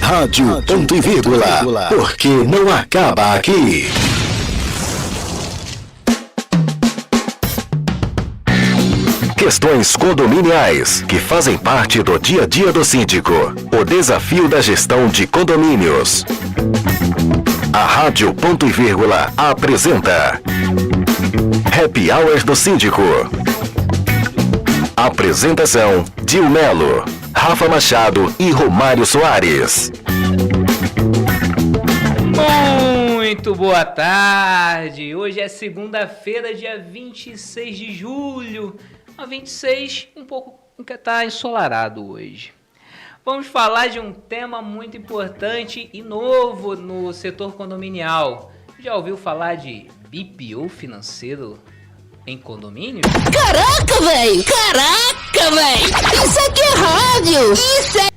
Rádio Ponto e Vírgula, porque não acaba aqui. Questões condominiais que fazem parte do dia a dia do síndico. O desafio da gestão de condomínios. A Rádio Ponto e Vírgula apresenta Happy Hours do Síndico. Apresentação: Dil Melo, Rafa Machado e Romário Soares. Muito boa tarde! Hoje é segunda-feira, dia 26 de julho. A 26, um pouco está ensolarado hoje. Vamos falar de um tema muito importante e novo no setor condominial. Já ouviu falar de BPO financeiro em condomínio? Caraca, velho! Caraca, velho! Isso aqui é rádio! Isso é...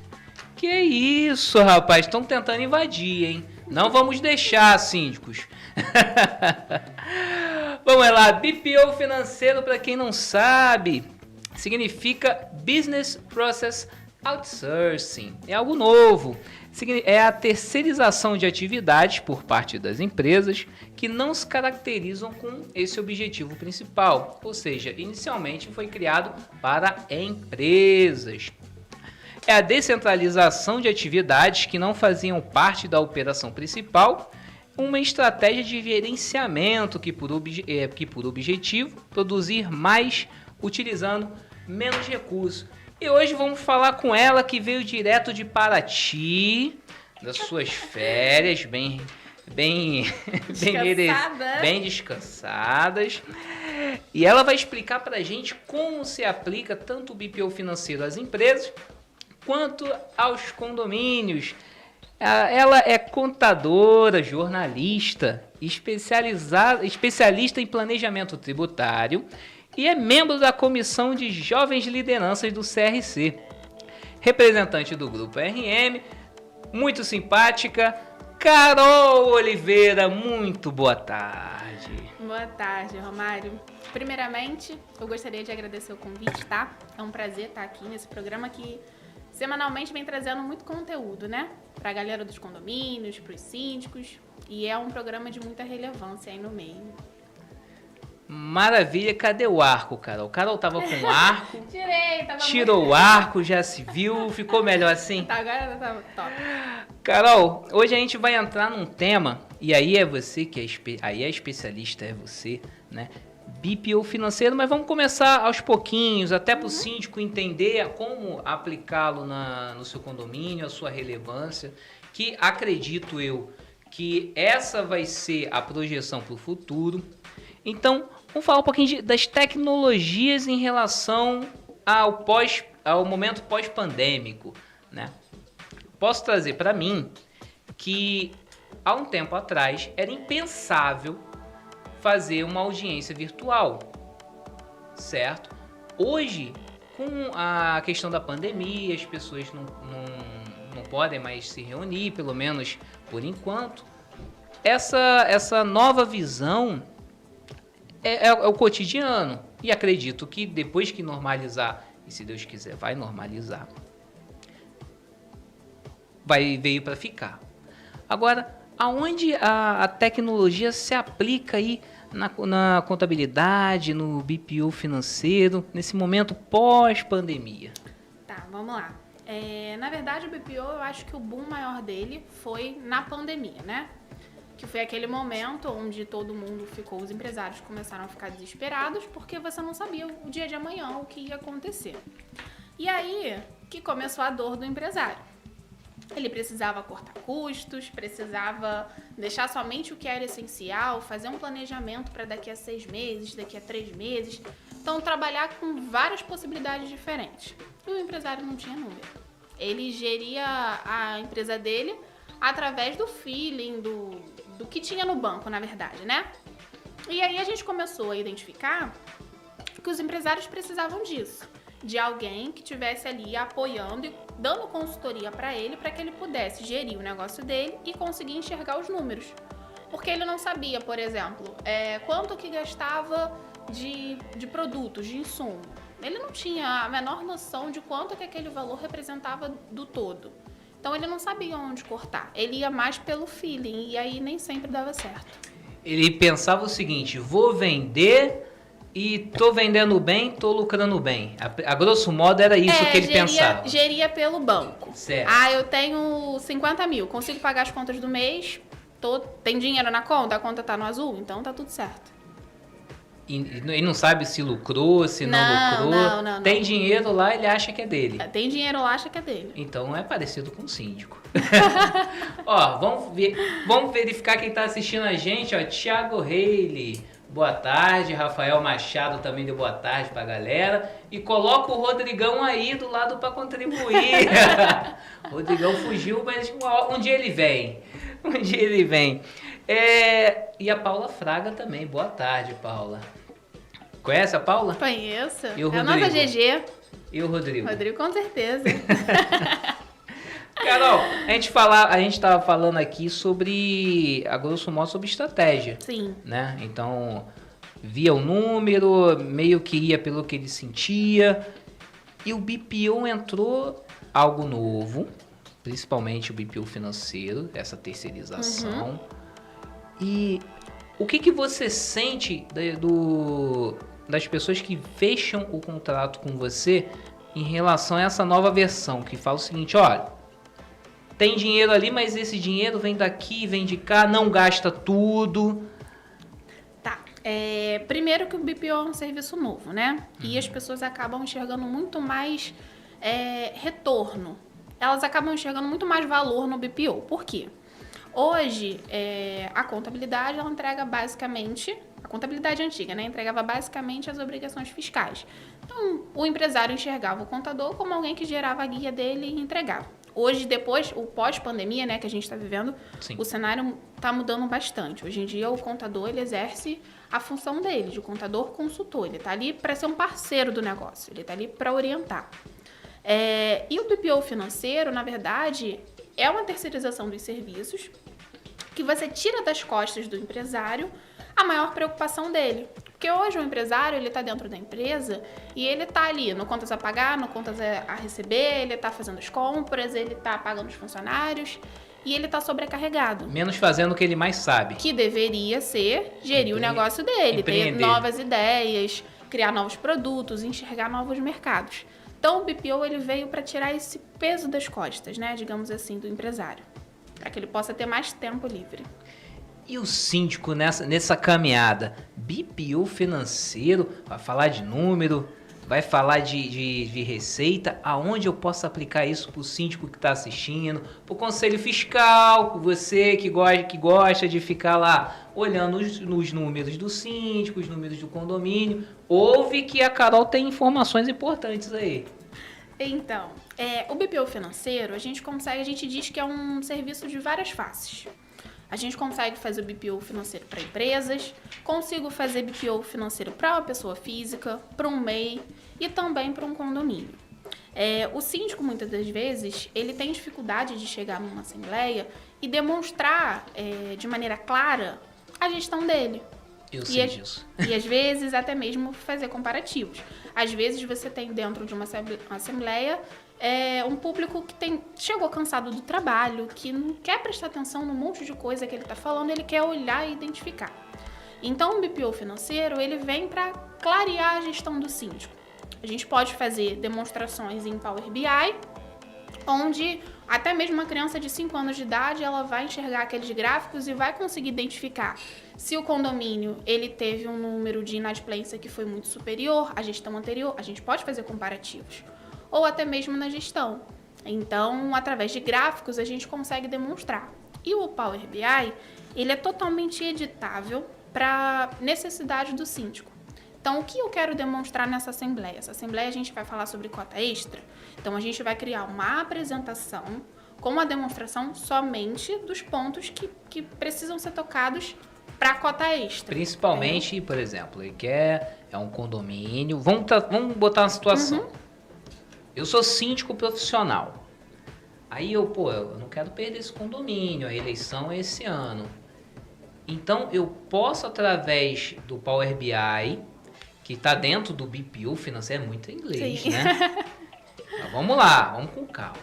Que isso, rapaz? Estão tentando invadir, hein? Não vamos deixar, síndicos. Vamos lá, BPO financeiro, para quem não sabe, significa Business Process Outsourcing. É algo novo. É a terceirização de atividades por parte das empresas que não se caracterizam com esse objetivo principal. Ou seja, inicialmente foi criado para empresas. É a descentralização de atividades que não faziam parte da operação principal, uma estratégia de gerenciamento que por objetivo produzir mais utilizando menos recursos. E hoje vamos falar com ela que veio direto de Paraty, das suas férias, bem descansadas. E ela vai explicar pra gente como se aplica tanto o BPO financeiro às empresas quanto aos condomínios. Ela é contadora, jornalista, especialista em planejamento tributário e é membro da Comissão de Jovens Lideranças do CRC. Representante do Grupo RM, muito simpática, Carol Oliveira. Muito boa tarde. Boa tarde, Romário. Primeiramente, eu gostaria de agradecer o convite, tá? É um prazer estar aqui nesse programa que semanalmente vem trazendo muito conteúdo, né? Pra galera dos condomínios, pros síndicos. E é um programa de muita relevância aí no meio. Maravilha. Cadê o arco, Carol? Carol tava com o arco. Tirou muito... o arco, já se viu. Ficou melhor assim? Tá, agora tá top. Carol, hoje a gente vai entrar num tema, e aí é você que aí é especialista, é você, né? BPO financeiro, mas vamos começar aos pouquinhos, até para o síndico entender como aplicá-lo no seu condomínio, a sua relevância, que acredito eu que essa vai ser a projeção para o futuro. Então, vamos falar um pouquinho das tecnologias em relação ao momento pós-pandêmico, né? Posso trazer para mim que há um tempo atrás era impensável fazer uma audiência virtual, certo? Hoje, com a questão da pandemia, as pessoas não podem mais se reunir, pelo menos por enquanto. Essa nova visão é o cotidiano. E acredito que depois que normalizar, e se Deus quiser vai normalizar, veio para ficar. Agora, aonde a tecnologia se aplica aí na contabilidade, no BPO financeiro, nesse momento pós-pandemia? Tá, vamos lá. Na verdade, o BPO, eu acho que o boom maior dele foi na pandemia, né? Que foi aquele momento onde todo mundo ficou, os empresários começaram a ficar desesperados porque você não sabia o dia de amanhã, o que ia acontecer. E aí que começou a dor do empresário. Ele precisava cortar custos, precisava deixar somente o que era essencial, fazer um planejamento para daqui a 6 meses, daqui a 3 meses. Então, trabalhar com várias possibilidades diferentes. E o empresário não tinha número. Ele geria a empresa dele através do feeling, do que tinha no banco, na verdade, né? E aí a gente começou a identificar que os empresários precisavam disso. De alguém que estivesse ali apoiando e dando consultoria para ele, para que ele pudesse gerir o negócio dele e conseguir enxergar os números. Porque ele não sabia, por exemplo, quanto que gastava de produtos, de insumo. Ele não tinha a menor noção de quanto que aquele valor representava do todo. Então ele não sabia onde cortar. Ele ia mais pelo feeling e aí nem sempre dava certo. Ele pensava o seguinte, vou vender e tô vendendo bem, tô lucrando bem. A grosso modo era isso que ele pensava. Geria pelo banco. Certo. Ah, eu tenho 50 mil, consigo pagar as contas do mês, tem dinheiro na conta, a conta tá no azul, então tá tudo certo. E ele não sabe se lucrou, se não lucrou. Não. Tem dinheiro lá, ele acha que é dele. Tem dinheiro lá, acha que é dele. Então é parecido com o síndico. Ó, vamos verificar quem tá assistindo a gente, ó. Thiago Reile, boa tarde. Rafael Machado também deu boa tarde pra galera. E coloca o Rodrigão aí do lado pra contribuir. O Rodrigão fugiu, mas um dia ele vem. Um dia ele vem. E a Paula Fraga também. Boa tarde, Paula. Conhece a Paula? Conheço. E o é a nossa Rodrigo? GG. E o Rodrigo? Rodrigo, com certeza. Carol, a gente tava falando aqui sobre, a grosso modo, sobre estratégia. Sim. Né? Então, via o número, meio que ia pelo que ele sentia. E o BPO entrou algo novo, principalmente o BPO financeiro, essa terceirização. E o que você sente das pessoas que fecham o contrato com você em relação a essa nova versão, que fala o seguinte, olha, tem dinheiro ali, mas esse dinheiro vem daqui, vem de cá, não gasta tudo. Tá. Primeiro que o BPO é um serviço novo, né? E as pessoas acabam enxergando muito mais retorno. Elas acabam enxergando muito mais valor no BPO. Por quê? Hoje, a contabilidade, ela entrega basicamente... A contabilidade antiga, né? Entregava basicamente as obrigações fiscais. Então, o empresário enxergava o contador como alguém que gerava a guia dele e entregava. Hoje, depois, o pós-pandemia, né, que a gente está vivendo, Sim. O cenário está mudando bastante. Hoje em dia, o contador, ele exerce a função dele, de contador consultor. Ele está ali para ser um parceiro do negócio, ele está ali para orientar. E o BPO financeiro, na verdade, é uma terceirização dos serviços que você tira das costas do empresário a maior preocupação dele. Porque hoje o empresário, ele está dentro da empresa e ele está ali no contas a pagar, no contas a receber, ele está fazendo as compras, ele está pagando os funcionários e ele está sobrecarregado. Menos fazendo o que ele mais sabe. Que deveria ser gerir o negócio dele, ter novas ideias, criar novos produtos, enxergar novos mercados. Então o BPO ele veio para tirar esse peso das costas, né, digamos assim, do empresário, para que ele possa ter mais tempo livre. E o síndico nessa caminhada, BPO financeiro, vai falar de número, vai falar de receita, aonde eu posso aplicar isso para o síndico que está assistindo, para o conselho fiscal, você que gosta de ficar lá olhando os números do síndico, os números do condomínio. Ouve que a Carol tem informações importantes aí. Então, o BPO financeiro, a gente diz que é um serviço de várias faces. A gente consegue fazer o BPO financeiro para empresas, consigo fazer BPO financeiro para uma pessoa física, para um MEI e também para um condomínio. O síndico, muitas das vezes, ele tem dificuldade de chegar numa assembleia e demonstrar de maneira clara a gestão dele. Eu sei disso. E às vezes até mesmo fazer comparativos. Às vezes você tem dentro de uma assembleia um público que chegou cansado do trabalho, que não quer prestar atenção no monte de coisa que ele está falando, ele quer olhar e identificar. Então o BPO financeiro ele vem para clarear a gestão do síndico. A gente pode fazer demonstrações em Power BI, onde até mesmo uma criança de 5 anos de idade ela vai enxergar aqueles gráficos e vai conseguir identificar se o condomínio ele teve um número de inadimplência que foi muito superior à gestão anterior. A gente pode fazer comparativos. Ou até mesmo na gestão. Então, através de gráficos, a gente consegue demonstrar. E o Power BI, ele é totalmente editável para necessidade do síndico. Então, o que eu quero demonstrar nessa assembleia? Essa assembleia a gente vai falar sobre cota extra. Então, a gente vai criar uma apresentação com a demonstração somente dos pontos que precisam ser tocados para a cota extra. Principalmente, por exemplo, ele quer um condomínio. Vamos botar uma situação. Eu sou síndico profissional. Aí eu não quero perder esse condomínio, a eleição é esse ano. Então eu posso, através do Power BI, que está dentro do BPO financeiro, é muito inglês, né? Mas vamos lá, vamos com calma.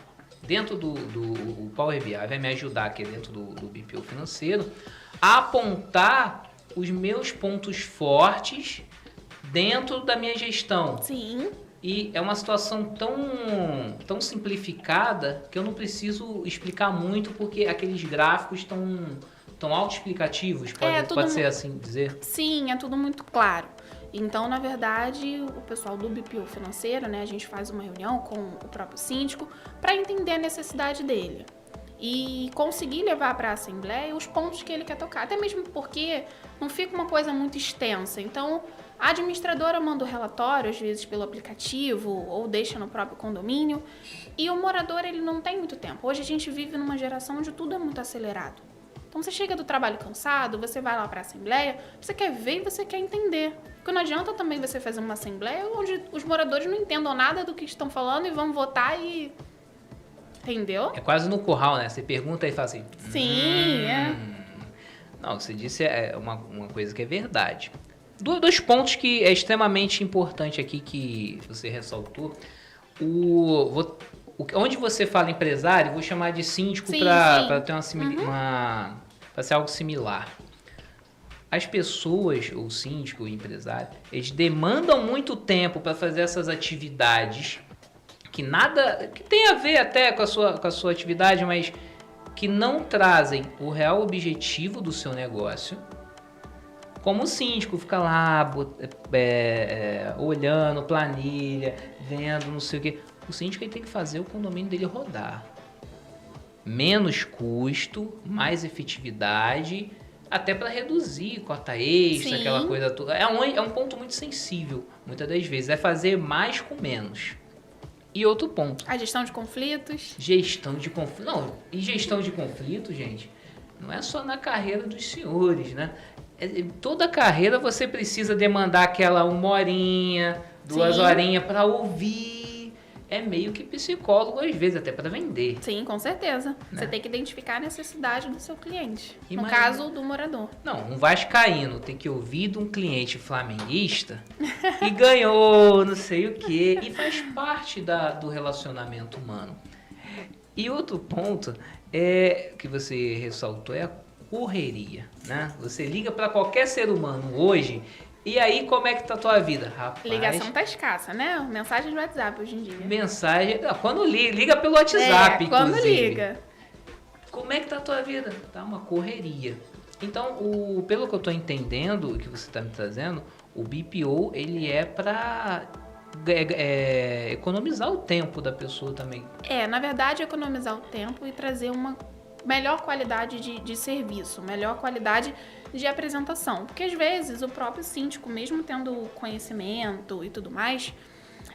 dentro do Power BI vai me ajudar aqui dentro do BPO financeiro a apontar os meus pontos fortes dentro da minha gestão. Sim. E é uma situação tão simplificada que eu não preciso explicar muito, porque aqueles gráficos tão autoexplicativos, pode ser assim dizer? Sim, é tudo muito claro. Então, na verdade, o pessoal do BPO financeiro, né, a gente faz uma reunião com o próprio síndico para entender a necessidade dele e conseguir levar para a assembleia os pontos que ele quer tocar. Até mesmo porque não fica uma coisa muito extensa. Então, a administradora manda o relatório, às vezes pelo aplicativo ou deixa no próprio condomínio, e o morador ele não tem muito tempo. Hoje a gente vive numa geração onde tudo é muito acelerado. Então, você chega do trabalho cansado, você vai lá para a assembleia, você quer ver e você quer entender. Porque não adianta também você fazer uma assembleia onde os moradores não entendam nada do que estão falando e vão votar e... Entendeu? É quase no curral, né? Você pergunta e fala assim... Sim, é. Não, você disse uma coisa que é verdade. Dois pontos que é extremamente importante aqui que você ressaltou. Onde você fala empresário, vou chamar de síndico para ter para ser algo similar. As pessoas, o síndico, o empresário, eles demandam muito tempo para fazer essas atividades que tem a ver até com a sua atividade, mas que não trazem o real objetivo do seu negócio. Como o síndico fica lá olhando planilha, vendo não sei o quê. O síndico ele tem que fazer o condomínio dele rodar. Menos custo, mais efetividade, até para reduzir cota extra, Sim. aquela coisa toda. É um ponto muito sensível, muitas das vezes. É fazer mais com menos. E outro ponto. A gestão de conflitos. Gestão de conflito. Não, e gestão de conflito, gente, não é só na carreira dos senhores, né? Toda carreira você precisa demandar aquela 1 horinha, 2 Sim. horinhas para ouvir. É meio que psicólogo às vezes, até para vender. Sim, com certeza. Né? Você tem que identificar a necessidade do seu cliente. Imagina. No caso do morador. Não, um vascaíno tem que ouvir de um cliente flamenguista e ganhou não sei o quê. E faz parte do relacionamento humano. E outro ponto que você ressaltou é a correria, né? Você liga para qualquer ser humano hoje, e aí como é que tá a tua vida? Rapaz, Ligação tá escassa, né? Mensagem do WhatsApp hoje em dia. mensagem... Não, quando liga pelo WhatsApp, quando inclusive. liga. Como é que tá a tua vida? Tá uma correria. Então, pelo que eu tô entendendo, o que você tá me trazendo, o BPO, ele é para economizar o tempo da pessoa também. Na verdade, economizar o tempo e trazer uma melhor qualidade de serviço, melhor qualidade de apresentação. Porque às vezes o próprio síndico, mesmo tendo conhecimento e tudo mais,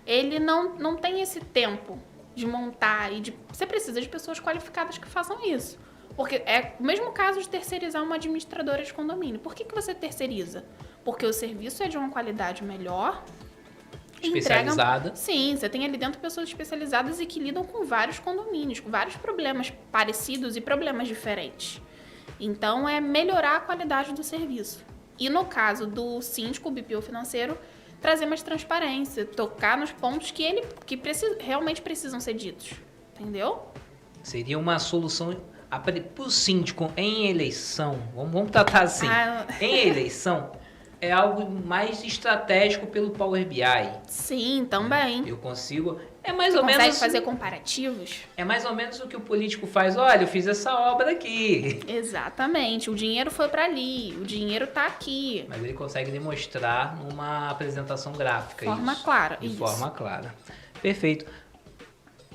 ele não tem esse tempo de montar você precisa de pessoas qualificadas que façam isso. Porque é o mesmo caso de terceirizar uma administradora de condomínio. Por que você terceiriza? Porque o serviço é de uma qualidade melhor. Especializada. Sim, você tem ali dentro pessoas especializadas e que lidam com vários condomínios, com vários problemas parecidos e problemas diferentes. Então, é melhorar a qualidade do serviço. E no caso do síndico, o BPO financeiro, trazer mais transparência, tocar nos pontos que realmente precisam ser ditos. Entendeu? Seria uma solução para o síndico em eleição. Vamos tratar assim. Em eleição, é algo mais estratégico pelo Power BI. Sim, também. Eu consigo... É mais ou Consegue menos... fazer comparativos? É mais ou menos o que o político faz. Olha, eu fiz essa obra aqui. Exatamente. O dinheiro foi para ali. O dinheiro tá aqui. Mas ele consegue demonstrar numa apresentação gráfica. Forma clara. De Isso. forma clara. Perfeito.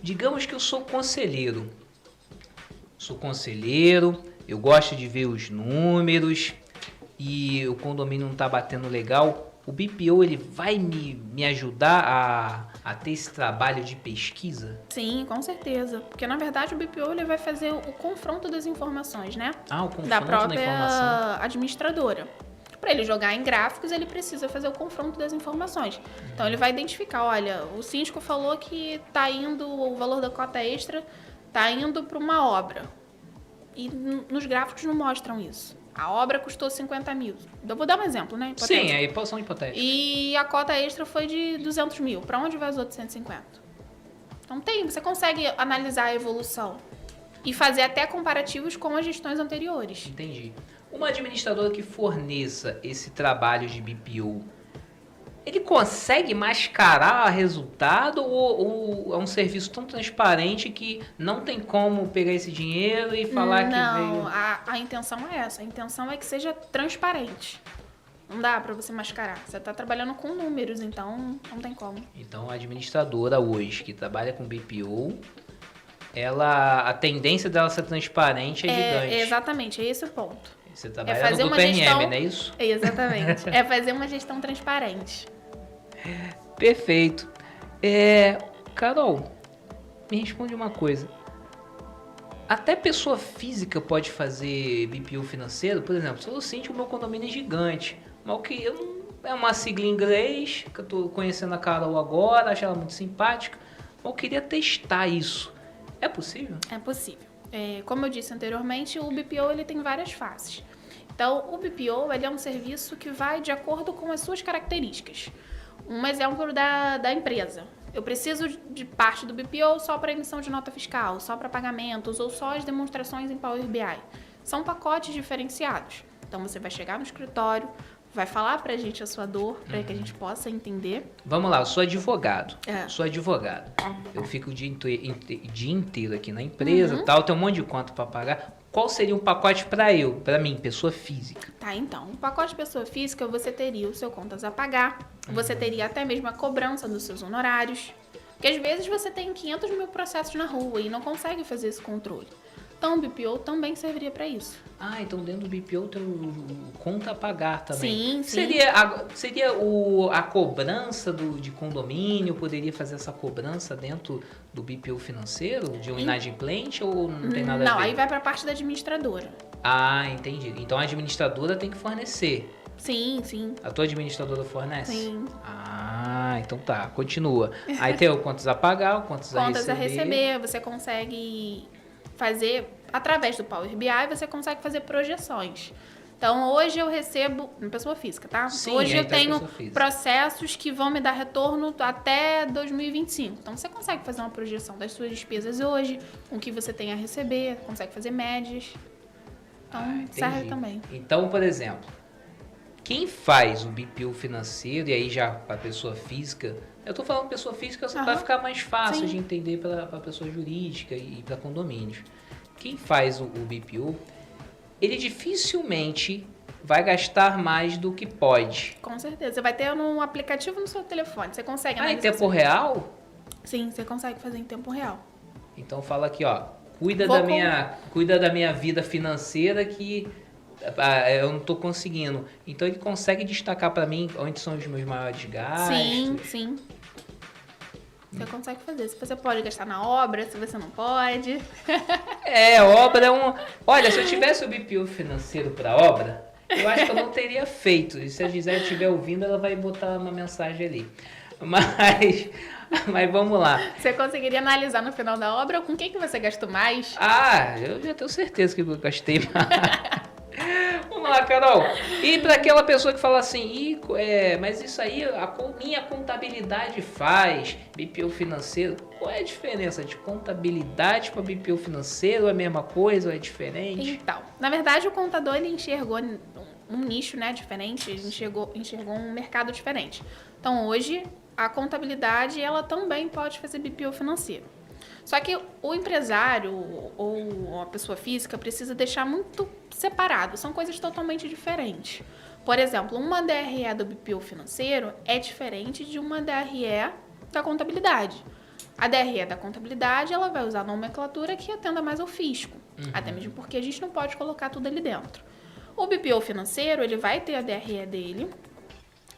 Digamos que eu sou conselheiro. Eu gosto de ver os números e o condomínio não tá batendo legal. O BPO, ele vai me ajudar a ter esse trabalho de pesquisa? Sim, com certeza. Porque, na verdade, o BPO ele vai fazer o confronto das informações, né? O confronto da da própria informação. administradora. Para ele jogar em gráficos, ele precisa fazer o confronto das informações. Então, ele vai identificar, olha, o síndico falou que o valor da cota extra tá indo para uma obra. E nos gráficos não mostram isso. A obra custou 50 mil. Eu vou dar um exemplo, né? Hipotético. Sim, é são hipotéticos. E a cota extra foi de 200 mil. Para onde vai os outros 150? Então você consegue analisar a evolução e fazer até comparativos com as gestões anteriores. Entendi. Uma administradora que forneça esse trabalho de BPO, ele consegue mascarar resultado ou é um serviço tão transparente que não tem como pegar esse dinheiro e falar que veio... Não, a intenção é essa. A intenção é que seja transparente. Não dá pra você mascarar. Você tá trabalhando com números, então não tem como. Então, a administradora hoje que trabalha com BPO, a tendência dela ser transparente é gigante. Exatamente, é esse o ponto. Você trabalha no PRM, não é isso? Exatamente. É fazer uma gestão transparente. Perfeito. Carol, me responde uma coisa. Até pessoa física pode fazer BPO financeiro? Por exemplo, se eu sinto que o meu condomínio é gigante, mas o que é uma sigla em inglês, que eu tô conhecendo a Carol agora, acho ela muito simpática, mas eu queria testar isso. É possível? É possível. Como eu disse anteriormente, o BPO ele tem várias faces. Então, o BPO ele é um serviço que vai de acordo com as suas características. Um exemplo da empresa. Eu preciso de parte do BPO só para emissão de nota fiscal, só para pagamentos ou só as demonstrações em Power BI. São pacotes diferenciados. Então, você vai chegar no escritório, vai falar pra gente a sua dor, para que a gente possa entender. Vamos lá, eu sou advogado. Sou advogado. Eu fico o dia inteiro aqui na empresa, tal, tem um monte de conta para pagar. Qual seria um pacote para mim, pessoa física? Tá, então, o pacote pessoa física, você teria o seu contas a pagar, você teria até mesmo a cobrança dos seus honorários, porque às vezes você tem 500 mil processos na rua e não consegue fazer esse controle. Então, o BPO também serviria para isso. Então dentro do BPO tem o conta a pagar também. Sim. Seria a cobrança de condomínio, poderia fazer essa cobrança dentro do BPO financeiro, de um inadimplente, ou não tem nada a ver? Não, aí vai para a parte da administradora. Entendi. Então a administradora tem que fornecer. Sim. A tua administradora fornece? Sim. Então tá, continua. Aí tem o contas a pagar, o contas a receber. Contas a receber, você consegue fazer, através do Power BI, você consegue fazer projeções. Então, hoje eu recebo, pessoa física, tá? Sim, hoje eu tenho pessoa processos que vão me dar retorno até 2025. Então, você consegue fazer uma projeção das suas despesas hoje, com o que você tem a receber, consegue fazer médias. Então, serve também. Então, por exemplo, quem faz o BPO financeiro, e aí já para pessoa física, eu tô falando pessoa física só para ficar mais fácil de entender para pessoa jurídica e para condomínios. Quem faz o BPO, ele dificilmente vai gastar mais do que pode. Com certeza. Você vai ter um aplicativo no seu telefone. Você consegue em tempo real? Sim, você consegue fazer em tempo real. Então fala aqui, cuida da minha vida financeira que eu não tô conseguindo. Então ele consegue destacar para mim onde são os meus maiores gastos. Sim. Você consegue fazer. Se você pode gastar na obra, se você não pode. Obra é um... Olha, se eu tivesse o BPO financeiro para obra, eu acho que eu não teria feito. E se a Gisele estiver ouvindo, ela vai botar uma mensagem ali. Mas vamos lá. Você conseguiria analisar no final da obra com quem que você gastou mais? Eu já tenho certeza que eu gastei mais. Vamos lá, Carol. E para aquela pessoa que fala assim, mas isso aí minha contabilidade faz, BPO financeiro. Qual é a diferença de contabilidade para BPO financeiro? É a mesma coisa ou é diferente? Então, na verdade, o contador ele enxergou um nicho, né, diferente, ele enxergou um mercado diferente. Então, hoje, a contabilidade ela também pode fazer BPO financeiro. Só que o empresário ou a pessoa física precisa deixar muito separado. São coisas totalmente diferentes. Por exemplo, uma DRE do BPO financeiro é diferente de uma DRE da contabilidade. A DRE da contabilidade ela vai usar a nomenclatura que atenda mais ao fisco. Até mesmo porque a gente não pode colocar tudo ali dentro. O BPO financeiro ele vai ter a DRE dele,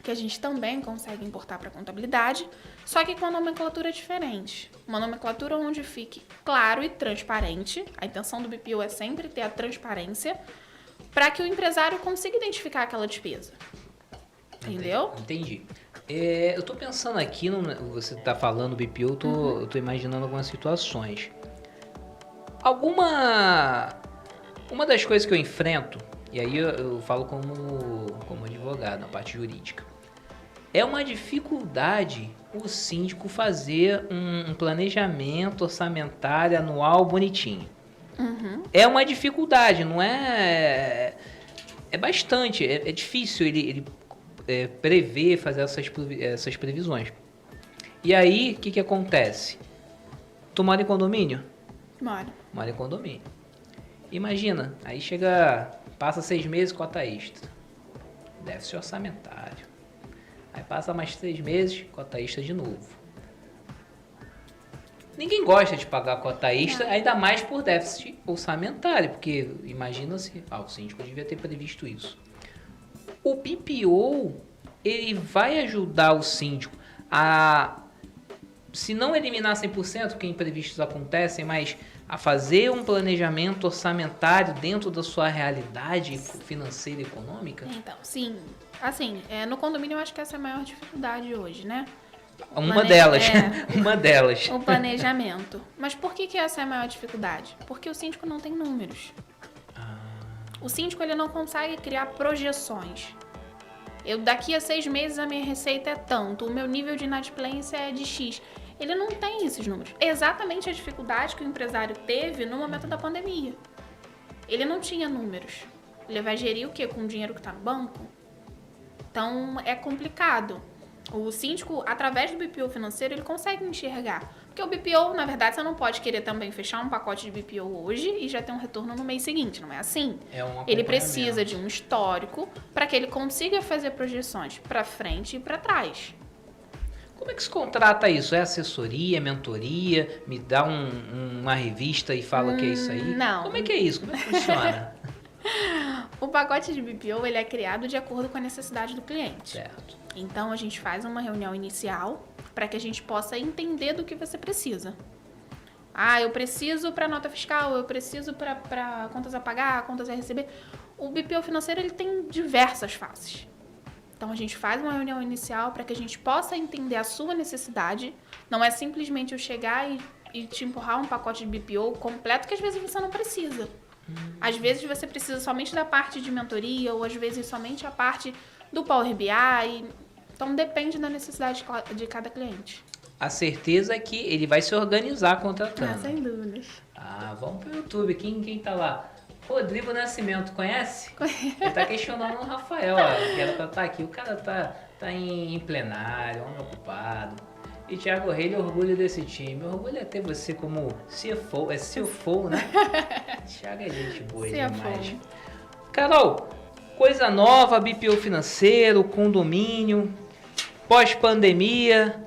que a gente também consegue importar para a contabilidade, só que com a nomenclatura diferente. Uma nomenclatura onde fique claro e transparente. A intenção do BPO é sempre ter a transparência para que o empresário consiga identificar aquela despesa. Entendeu? Entendi. Eu estou pensando aqui, você está falando BPO, eu tô imaginando algumas situações. Uma das coisas que eu enfrento, e aí eu falo como advogado, na parte jurídica. É uma dificuldade o síndico fazer um planejamento orçamentário anual bonitinho. É uma dificuldade, não é... É bastante, é difícil ele prever, fazer essas previsões. E aí, o que acontece? Tu mora em condomínio? Mora em condomínio. Imagina, aí passa 6 meses, cota extra. Déficit orçamentário. Aí passa mais 3 meses, cota extra de novo. Ninguém gosta de pagar cota extra, ainda mais por déficit orçamentário, porque imagina se o síndico devia ter previsto isso. O BPO, ele vai ajudar o síndico a, se não eliminar 100%, porque imprevistos acontecem, mas a fazer um planejamento orçamentário dentro da sua realidade financeira e econômica? Então, sim. Assim, no condomínio eu acho que essa é a maior dificuldade hoje, né? Uma delas. Uma delas. O planejamento. Mas por que essa é a maior dificuldade? Porque o síndico não tem números. O síndico ele não consegue criar projeções. Daqui a 6 meses a minha receita é tanto, o meu nível de inadimplência é de X. Ele não tem esses números. É exatamente a dificuldade que o empresário teve no momento da pandemia. Ele não tinha números. Ele vai gerir o quê? Com o dinheiro que está no banco? Então, é complicado. O síndico, através do BPO financeiro, ele consegue enxergar. Porque o BPO, na verdade, você não pode querer também fechar um pacote de BPO hoje e já ter um retorno no mês seguinte, não é assim? Ele precisa de um histórico para que ele consiga fazer projeções para frente e para trás. Como é que se contrata isso? É assessoria, mentoria? Me dá uma revista e fala que é isso aí? Não. Como é que é isso? Como é que funciona? O pacote de BPO ele é criado de acordo com a necessidade do cliente. Certo. Então, a gente faz uma reunião inicial para que a gente possa entender do que você precisa. Eu preciso para nota fiscal, eu preciso para contas a pagar, contas a receber. O BPO financeiro ele tem diversas faces. Então, a gente faz uma reunião inicial para que a gente possa entender a sua necessidade. Não é simplesmente eu chegar e te empurrar um pacote de BPO completo que às vezes você não precisa. Às vezes você precisa somente da parte de mentoria ou às vezes somente a parte do Power BI. Então depende da necessidade de cada cliente. A certeza é que ele vai se organizar contratando. Sem dúvidas. Vamos pro YouTube. Quem tá lá? Rodrigo Nascimento, conhece? Ele tá questionando o Rafael, que era pra estar aqui. O cara tá em plenário, homem ocupado. E Thiago Reis, orgulho desse time. Orgulho é ter você como CFO, CFO, né? Thiago é gente boa demais. Carol, coisa nova, BPO financeiro, condomínio, pós-pandemia.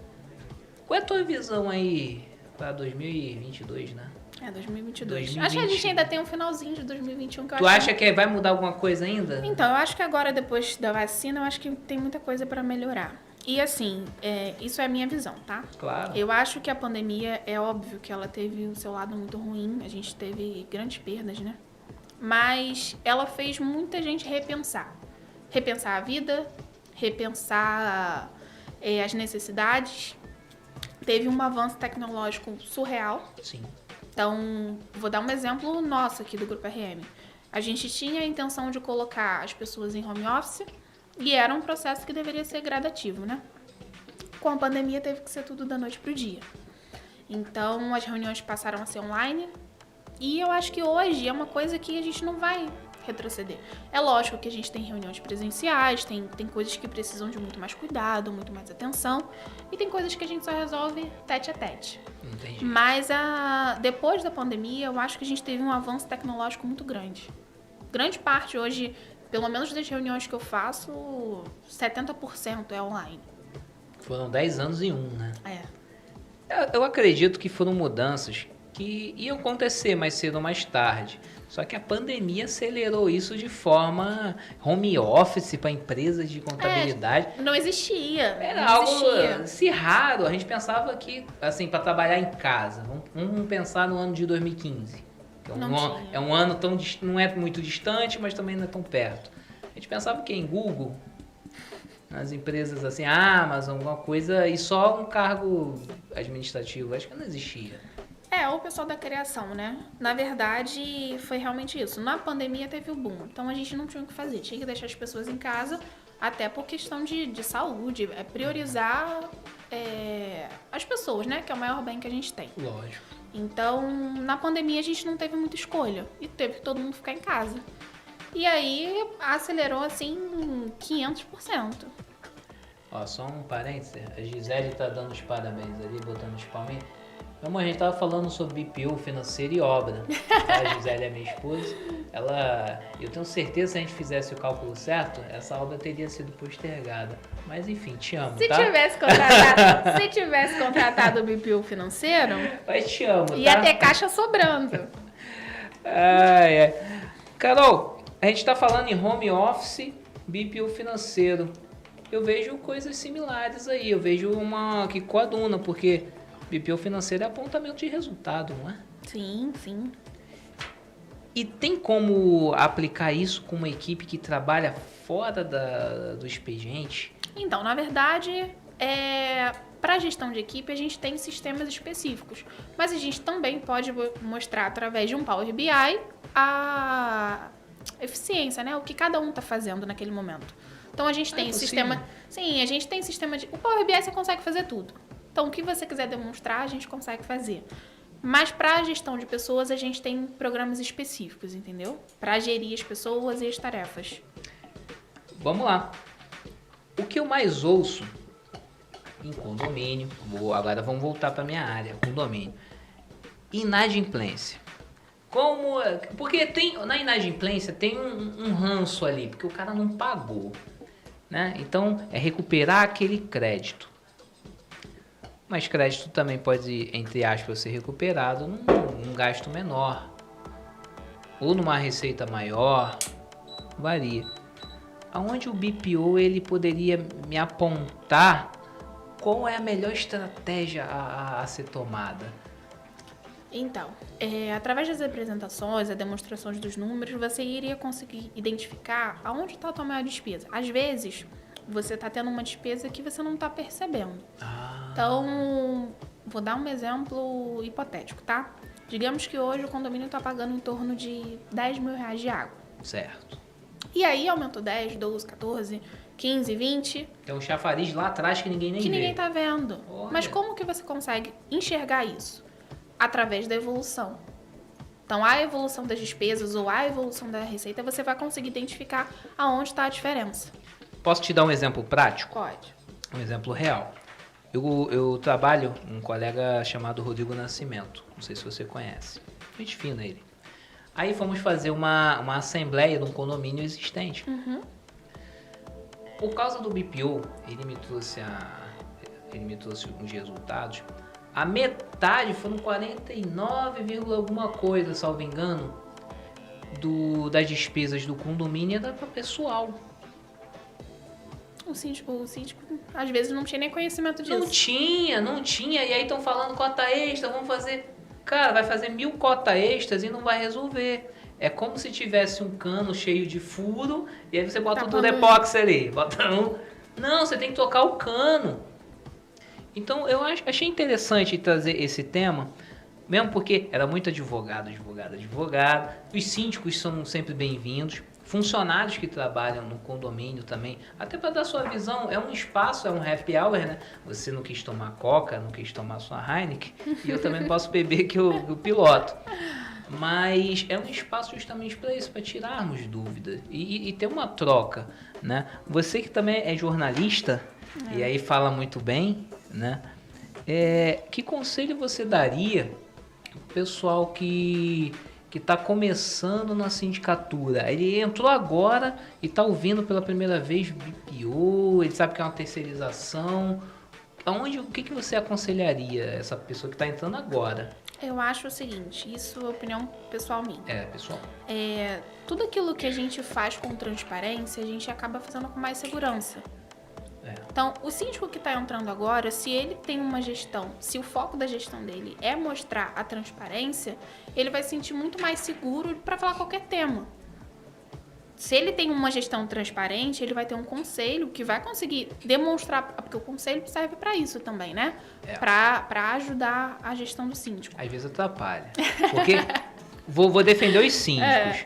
Qual é a tua visão aí para 2022, né? 2022. Acho que a gente ainda tem um finalzinho de 2021 que eu acho. Tu acha que vai mudar alguma coisa ainda? Então, eu acho que agora, depois da vacina, eu acho que tem muita coisa para melhorar. E assim, isso é a minha visão, tá? Claro. Eu acho que a pandemia, é óbvio que ela teve o seu lado muito ruim, a gente teve grandes perdas, né? Mas ela fez muita gente repensar. Repensar a vida, repensar as necessidades. Teve um avanço tecnológico surreal. Sim. Então, vou dar um exemplo nosso aqui do Grupo RM. A gente tinha a intenção de colocar as pessoas em home office e era um processo que deveria ser gradativo, né? Com a pandemia teve que ser tudo da noite pro dia. Então, as reuniões passaram a ser online e eu acho que hoje é uma coisa que a gente não vai retroceder. É lógico que a gente tem reuniões presenciais, tem coisas que precisam de muito mais cuidado, muito mais atenção, e tem coisas que a gente só resolve tete a tete. Entendi. Mas depois da pandemia, eu acho que a gente teve um avanço tecnológico muito grande. Grande parte hoje, pelo menos das reuniões que eu faço, 70% é online. Foram 10 anos em um, né? Eu acredito que foram mudanças que iam acontecer mais cedo ou mais tarde. Só que a pandemia acelerou isso de forma home office para empresas de contabilidade. Não existia. Era algo assim, raro. A gente pensava que, assim, para trabalhar em casa. Vamos pensar no ano de 2015. É um ano tão não é muito distante, mas também não é tão perto. A gente pensava que em Google, nas empresas assim, Amazon, alguma coisa, e só um cargo administrativo. Acho que não existia. O pessoal da criação, né? Na verdade, foi realmente isso. Na pandemia teve o boom. Então, a gente não tinha o que fazer. Tinha que deixar as pessoas em casa até por questão de saúde, é priorizar as pessoas, né? Que é o maior bem que a gente tem. Lógico. Então, na pandemia a gente não teve muita escolha e teve que todo mundo ficar em casa. E aí acelerou assim 500%. Ó, só um parênteses, a Gisele tá dando os parabéns ali, botando os palminhos. Amor, a gente tava falando sobre BPO, financeiro e obra. A Gisele é minha esposa. Eu tenho certeza que se a gente fizesse o cálculo certo, essa obra teria sido postergada. Mas enfim, te amo, Se tá? tivesse contratado o BPO financeiro, Mas te amo, ia tá? ter caixa sobrando. Carol, a gente tá falando em home office, BPO financeiro. Eu vejo coisas similares aí. Eu vejo uma que coaduna, porque BPO financeiro é apontamento de resultado, não é? Sim, sim. E tem como aplicar isso com uma equipe que trabalha fora do expediente? Então, na verdade, para a gestão de equipe, a gente tem sistemas específicos. Mas a gente também pode mostrar, através de um Power BI, a eficiência, né? O que cada um está fazendo naquele momento. Então, a gente tem sistema... Sim, a gente tem sistema de... O Power BI você consegue fazer tudo. Então, o que você quiser demonstrar, a gente consegue fazer. Mas para a gestão de pessoas, a gente tem programas específicos, entendeu? Para gerir as pessoas e as tarefas. Vamos lá. O que eu mais ouço em condomínio, agora vamos voltar para minha área, condomínio. Inadimplência. Porque na inadimplência tem um ranço ali, porque o cara não pagou, né? Então, é recuperar aquele crédito. Mas crédito também pode, entre aspas, ser recuperado num gasto menor. Ou numa receita maior. Varia. Aonde o BPO ele poderia me apontar qual é a melhor estratégia a ser tomada? Então, através das apresentações, as demonstrações dos números, você iria conseguir identificar aonde está a tua maior despesa. Às vezes, você está tendo uma despesa que você não está percebendo. Então, vou dar um exemplo hipotético, tá? Digamos que hoje o condomínio está pagando em torno de 10 mil reais de água. Certo. E aí aumentou 10, 12, 14, 15, 20. Tem um chafariz lá atrás que ninguém nem vê. Que ninguém tá vendo. Olha. Mas como que você consegue enxergar isso? Através da evolução. Então, a evolução das despesas ou a evolução da receita, você vai conseguir identificar aonde está a diferença. Posso te dar um exemplo prático? Pode. Um exemplo real. Eu trabalho com um colega chamado Rodrigo Nascimento. Não sei se você conhece. Gente fina ele. Aí fomos fazer uma assembleia num condomínio existente. Uhum. Por causa do BPO, ele me trouxe uns resultados. A metade foram 49, alguma coisa, salvo engano, das despesas do condomínio era para pessoal. O síndico, às vezes, não tinha nem conhecimento disso. Não tinha. E aí estão falando cota extra, vamos fazer... Cara, vai fazer 1000 cota extras e não vai resolver. É como se tivesse um cano cheio de furo e aí você bota tudo epóxi ali. Não, você tem que trocar o cano. Então, eu achei interessante trazer esse tema, mesmo porque era muito advogado. Os síndicos são sempre bem-vindos. Funcionários que trabalham no condomínio também, até para dar sua visão, é um espaço, é um happy hour, né? Você não quis tomar Coca, não quis tomar sua Heineken, e eu também não posso beber que eu piloto. Mas é um espaço justamente para isso, para tirarmos dúvidas e ter uma troca, né? Você que também é jornalista, e aí fala muito bem, né? Que conselho você daria pro pessoal que está começando na sindicatura? Ele entrou agora e está ouvindo pela primeira vez BPO, ele sabe que é uma terceirização. O que você aconselharia essa pessoa que está entrando agora? Eu acho o seguinte, isso é opinião pessoal minha. Pessoal. Tudo aquilo que a gente faz com transparência, a gente acaba fazendo com mais segurança. Então, o síndico que está entrando agora, se ele tem uma gestão, se o foco da gestão dele é mostrar a transparência, ele vai se sentir muito mais seguro para falar qualquer tema. Se ele tem uma gestão transparente, ele vai ter um conselho que vai conseguir demonstrar, porque o conselho serve para isso também, né? Para ajudar a gestão do síndico. Às vezes atrapalha. Porque vou defender os síndicos.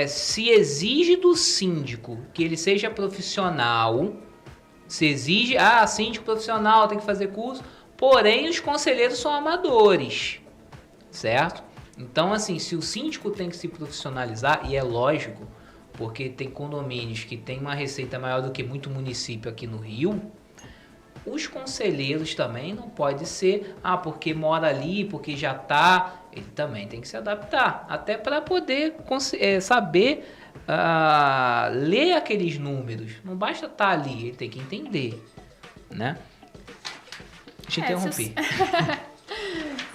se exige do síndico que ele seja profissional, se exige, síndico profissional tem que fazer curso, porém os conselheiros são amadores, certo? Então, assim, se o síndico tem que se profissionalizar, e é lógico, porque tem condomínios que tem uma receita maior do que muito município aqui no Rio, os conselheiros também não pode ser, porque mora ali, porque já tá, ele também tem que se adaptar, até para poder saber ler aqueles números. Não basta estar ali, ele tem que entender, né? Te interrompi.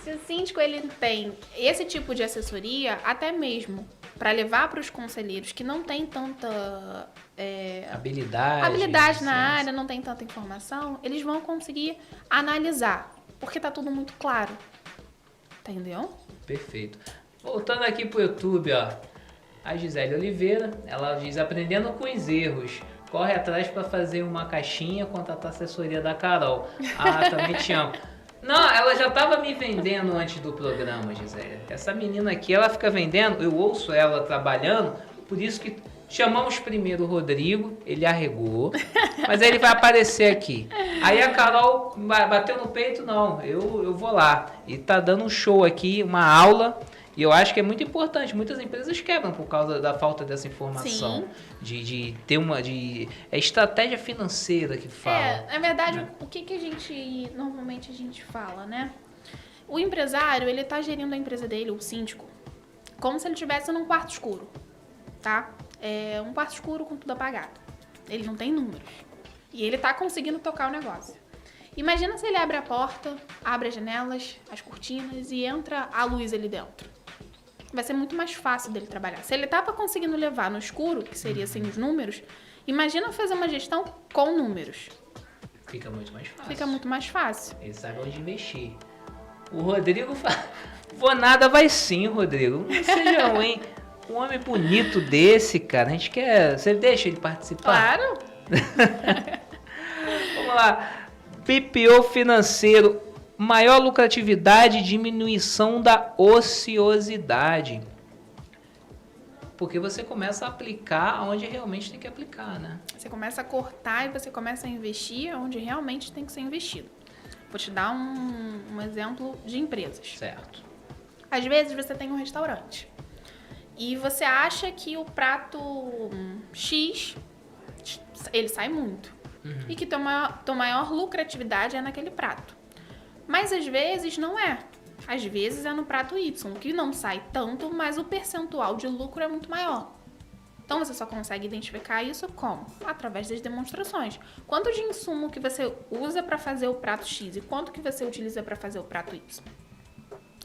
Se o síndico ele tem esse tipo de assessoria, até mesmo para levar para os conselheiros que não tem tanta habilidade na área, não tem tanta informação, eles vão conseguir analisar, porque tá tudo muito claro. Entendeu? Perfeito. Voltando aqui pro YouTube, ó. A Gisele Oliveira, ela diz: aprendendo com os erros. Corre atrás para fazer uma caixinha, contratar a assessoria da Carol. Também te amo. Não, ela já tava me vendendo antes do programa, Gisele. Essa menina aqui, ela fica vendendo, eu ouço ela trabalhando, por isso que chamamos primeiro o Rodrigo, ele arregou, mas aí ele vai aparecer aqui. Aí a Carol bateu no peito, não, eu vou lá. E tá dando um show aqui, uma aula, e eu acho que é muito importante. Muitas empresas quebram por causa da falta dessa informação. Sim. De ter é estratégia financeira que fala. Na verdade, né? O que a gente normalmente a gente fala, né? O empresário, ele tá gerindo a empresa dele, o síndico, como se ele estivesse num quarto escuro, tá? Um quarto escuro com tudo apagado. Ele não tem números. E ele tá conseguindo tocar o negócio. Imagina se ele abre a porta, abre as janelas, as cortinas e entra a luz ali dentro. Vai ser muito mais fácil dele trabalhar. Se ele tava conseguindo levar no escuro, que seria sem os números, imagina fazer uma gestão com números. Fica muito mais fácil. Fica muito mais fácil. Ele sabe onde investir. O Rodrigo fala: vou nada, vai sim, Rodrigo. Não seja ruim. Um homem bonito desse, cara, a gente quer... Você deixa ele participar? Claro. Vamos lá. BPO financeiro. Maior lucratividade e diminuição da ociosidade. Porque você começa a aplicar onde realmente tem que aplicar, né? Você começa a cortar e você começa a investir onde realmente tem que ser investido. Vou te dar um exemplo de empresas. Certo. Às vezes você tem um restaurante e você acha que o prato X, ele sai muito. E que tua maior lucratividade é naquele prato. Mas às vezes não é. Às vezes é no prato Y, que não sai tanto, mas o percentual de lucro é muito maior. Então você só consegue identificar isso como? Através das demonstrações. Quanto de insumo que você usa para fazer o prato X e quanto que você utiliza para fazer o prato Y?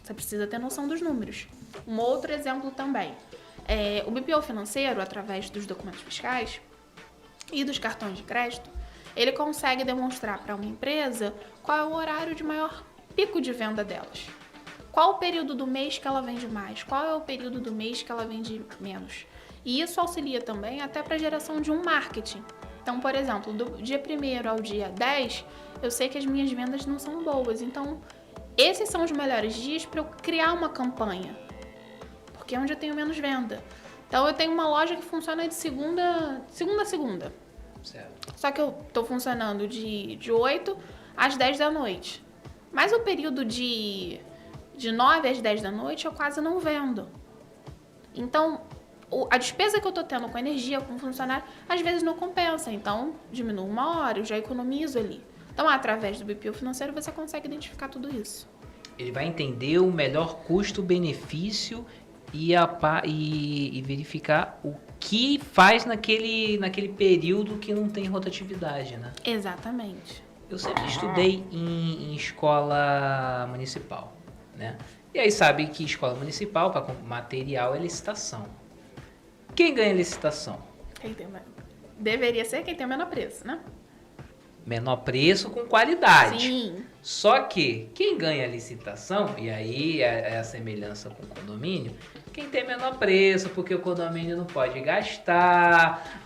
Você precisa ter noção dos números. Um outro exemplo também. O BPO financeiro, através dos documentos fiscais e dos cartões de crédito, ele consegue demonstrar para uma empresa qual é o horário de maior pico de venda delas. Qual o período do mês que ela vende mais? Qual é o período do mês que ela vende menos? E isso auxilia também até para a geração de um marketing. Então, por exemplo, do dia 1º ao dia 10, eu sei que as minhas vendas não são boas. Então, esses são os melhores dias para eu criar uma campanha. Porque é onde eu tenho menos venda. Então, eu tenho uma loja que funciona de segunda a segunda. Certo. Só que eu tô funcionando de 8 às 10 da noite. Mas o período de 9 às 10 da noite eu quase não vendo. Então, a despesa que eu tô tendo com energia, com funcionário, às vezes não compensa. Então, diminuo 1 hora, eu já economizo ali. Então, através do BPO financeiro, você consegue identificar tudo isso. Ele vai entender o melhor custo-benefício e verificar o que faz naquele período que não tem rotatividade, né? Exatamente. Eu sempre estudei em escola municipal, né? E aí sabe que escola municipal, para material, é licitação. Quem ganha licitação? Deveria ser quem tem o menor preço, né? Menor preço com qualidade. Sim. Só que quem ganha a licitação, e aí é a semelhança com o condomínio, quem tem menor preço, porque o condomínio não pode gastar,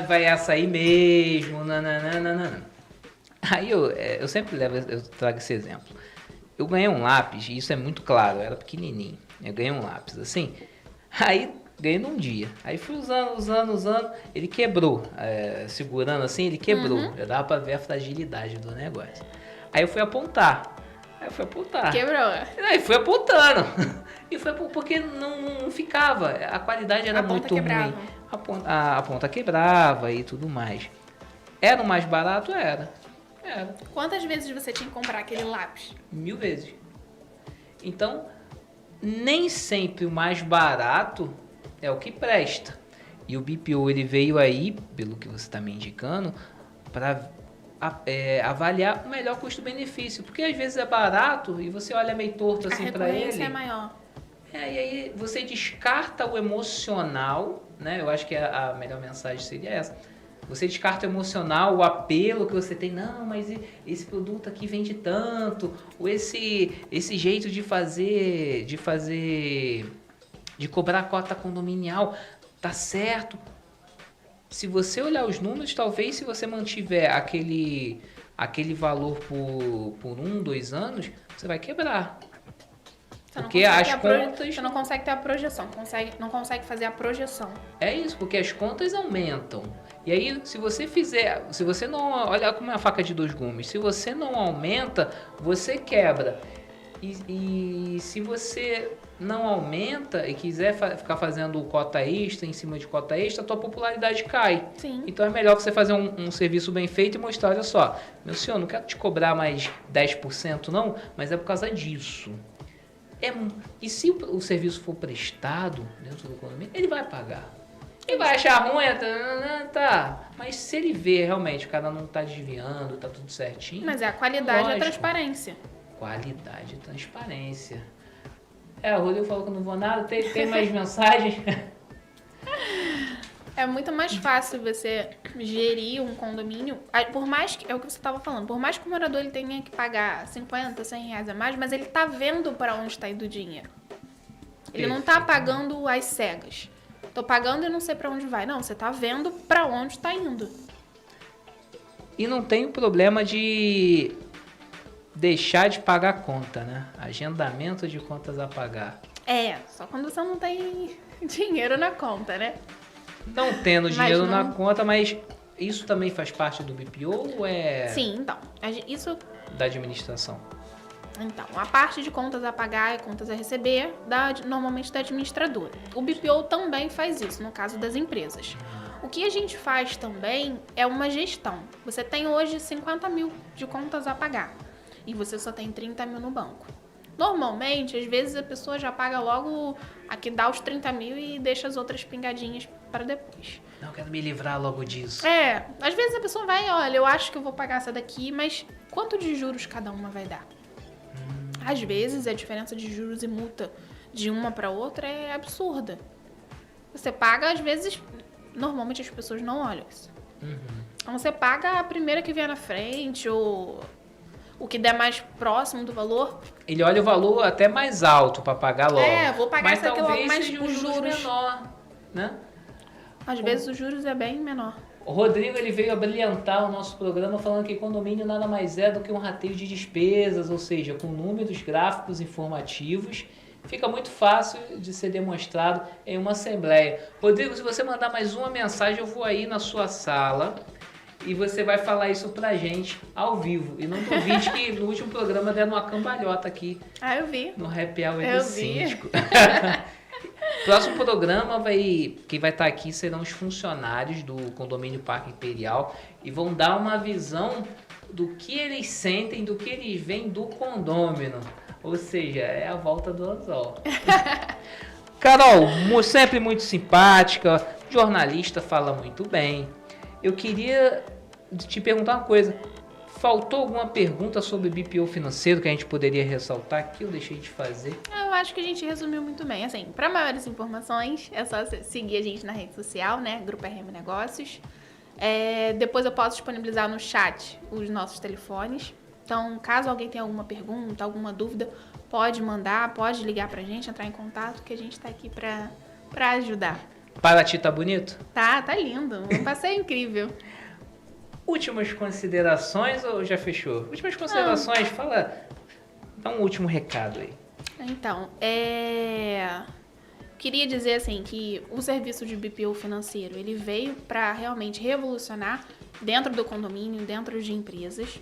vai açaí mesmo, nananana. Aí eu sempre eu trago esse exemplo. Eu ganhei um lápis, e isso é muito claro, eu era pequenininho. Eu ganhei um lápis assim, aí Ganhei num dia. Aí fui usando. Ele quebrou. Segurando assim, ele quebrou. Já dava pra ver a fragilidade do negócio. Aí eu fui apontar. Quebrou. Aí fui apontando. E foi porque não ficava. A qualidade era muito ruim. A ponta quebrava e tudo mais. Era o mais barato? Era. Quantas vezes você tinha que comprar aquele lápis? 1000 vezes. Então, nem sempre o mais barato é o que presta. E o BPO ele veio aí, pelo que você está me indicando, para avaliar o melhor custo-benefício. Porque às vezes é barato e você olha meio torto assim para ele. A recorrência é maior. E aí você descarta o emocional, né? Eu acho que a melhor mensagem seria essa. Você descarta o emocional, o apelo que você tem. Não, mas esse produto aqui vende tanto. Ou esse jeito de cobrar a cota condominial tá certo. Se você olhar os números, talvez se você mantiver aquele valor por 1, 2 anos, você vai quebrar. Porque as contas... Você não consegue ter a projeção, não consegue fazer a projeção. É isso, porque as contas aumentam. E aí, se você não... Olha como é a faca de 2 gumes. Se você não aumenta, você quebra. E se você não aumenta e quiser ficar fazendo cota extra em cima de cota extra, a tua popularidade cai. Sim. Então é melhor você fazer um serviço bem feito e mostrar, olha só, meu senhor, não quero te cobrar mais 10% não, mas é por causa disso. E se o serviço for prestado dentro do condomínio, ele vai pagar. Ele vai achar ruim, tá. Mas se ele vê realmente o cara não tá desviando, tá tudo certinho. Mas é a qualidade e a transparência. Qualidade e transparência. O Rodrigo falou que eu não vou nada. Tem mais mensagens? É muito mais fácil você gerir um condomínio, por mais que, é o que você estava falando, por mais que o morador ele tenha que pagar 50, 100 reais a mais, mas ele tá vendo para onde está indo o dinheiro. Ele não tá pagando às cegas. Tô pagando e não sei para onde vai. Não, você tá vendo para onde está indo. E não tem o problema de deixar de pagar a conta, né? Agendamento de contas a pagar. Só quando você não tem dinheiro na conta, né? Não tendo dinheiro na conta, mas isso também faz parte do BPO ou é... Sim, então. Isso... Da administração. Então, a parte de contas a pagar e contas a receber, normalmente da administradora. O BPO também faz isso, no caso das empresas. O que a gente faz também é uma gestão. Você tem hoje 50 mil de contas a pagar e você só tem 30 mil no banco. Normalmente, às vezes a pessoa já paga logo aqui, dá os 30 mil e deixa as outras pingadinhas para depois. Não, quero me livrar logo disso. Às vezes a pessoa vai, olha, eu acho que eu vou pagar essa daqui, mas quanto de juros cada uma vai dar? Às vezes a diferença de juros e multa de uma para outra é absurda. Você paga, às vezes, normalmente as pessoas não olham isso. Então você paga a primeira que vier na frente ou o que der mais próximo do valor. Ele olha o valor até mais alto para pagar logo. Vou pagar essa aqui logo, mas os juros menor, né? Às vezes os juros é bem menor. O Rodrigo ele veio a brilhantar o nosso programa falando que condomínio nada mais é do que um rateio de despesas, ou seja, com números gráficos informativos. Fica muito fácil de ser demonstrado em uma assembleia. Rodrigo, se você mandar mais uma mensagem, eu vou aí na sua sala e você vai falar isso pra gente ao vivo. E não duvide que no último programa deram uma cambalhota aqui. Eu vi. No Happy Hour do Síndico. Próximo programa quem vai estar aqui serão os funcionários do Condomínio Parque Imperial e vão dar uma visão do que eles sentem, do que eles veem do condômino. Ou seja, é a volta do anzol. Carol, sempre muito simpática, jornalista, fala muito bem. Eu queria te perguntar uma coisa. Faltou alguma pergunta sobre BPO financeiro que a gente poderia ressaltar que eu deixei de fazer? Eu acho que a gente resumiu muito bem. Assim, para maiores informações, é só seguir a gente na rede social, né? Grupo RM Negócios. Depois eu posso disponibilizar no chat os nossos telefones. Então, caso alguém tenha alguma pergunta, alguma dúvida, pode mandar, pode ligar pra gente, entrar em contato, que a gente tá aqui pra ajudar. Paraty tá bonito? Tá lindo. Um passeio incrível. Últimas considerações ou já fechou? Últimas considerações, dá um último recado aí. Então, Queria dizer assim que o serviço de BPO financeiro, ele veio para realmente revolucionar dentro do condomínio, dentro de empresas.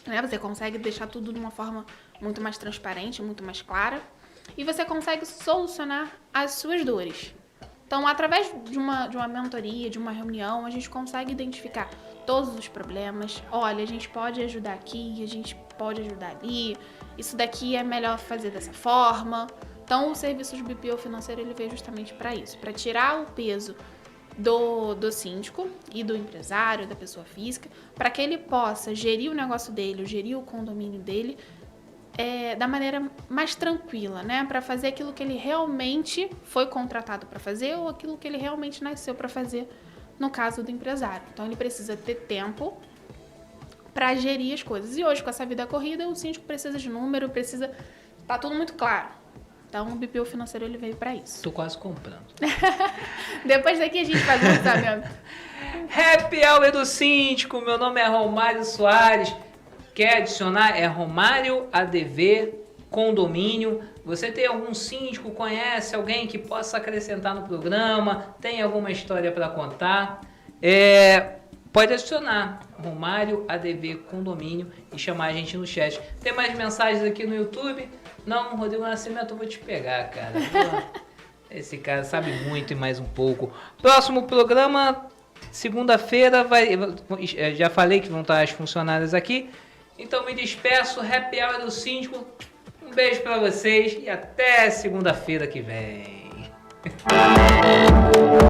Né? Você consegue deixar tudo de uma forma muito mais transparente, muito mais clara. E você consegue solucionar as suas dores. Então, através de uma mentoria, de uma reunião, a gente consegue identificar todos os problemas. Olha, a gente pode ajudar aqui, a gente pode ajudar ali. Isso daqui é melhor fazer dessa forma. Então, o serviço de BPO financeiro ele veio justamente para isso, para tirar o peso do síndico e do empresário, da pessoa física, para que ele possa gerir o negócio dele, gerir o condomínio dele da maneira mais tranquila, né? Para fazer aquilo que ele realmente foi contratado para fazer ou aquilo que ele realmente nasceu para fazer, no caso do empresário. Então, ele precisa ter tempo para gerir as coisas. E hoje, com essa vida corrida, o síndico precisa de número, precisa... Tá tudo muito claro. Então, o BPO financeiro ele veio para isso. Tô quase comprando. Depois daqui a gente faz um orçamento. Happy Hour do Síndico, meu nome é Romário Soares. Quer adicionar? É Romário ADV Condomínio. Você tem algum síndico, conhece alguém que possa acrescentar no programa? Tem alguma história para contar? Pode adicionar Romário ADV Condomínio e chamar a gente no chat. Tem mais mensagens aqui no YouTube? Não, Rodrigo Nascimento, eu vou te pegar, cara. Esse cara sabe muito e mais um pouco. Próximo programa, segunda-feira, já falei que vão estar as funcionárias aqui. Então me despeço, Happy Hour do Síndico. Um beijo pra vocês e até segunda-feira que vem.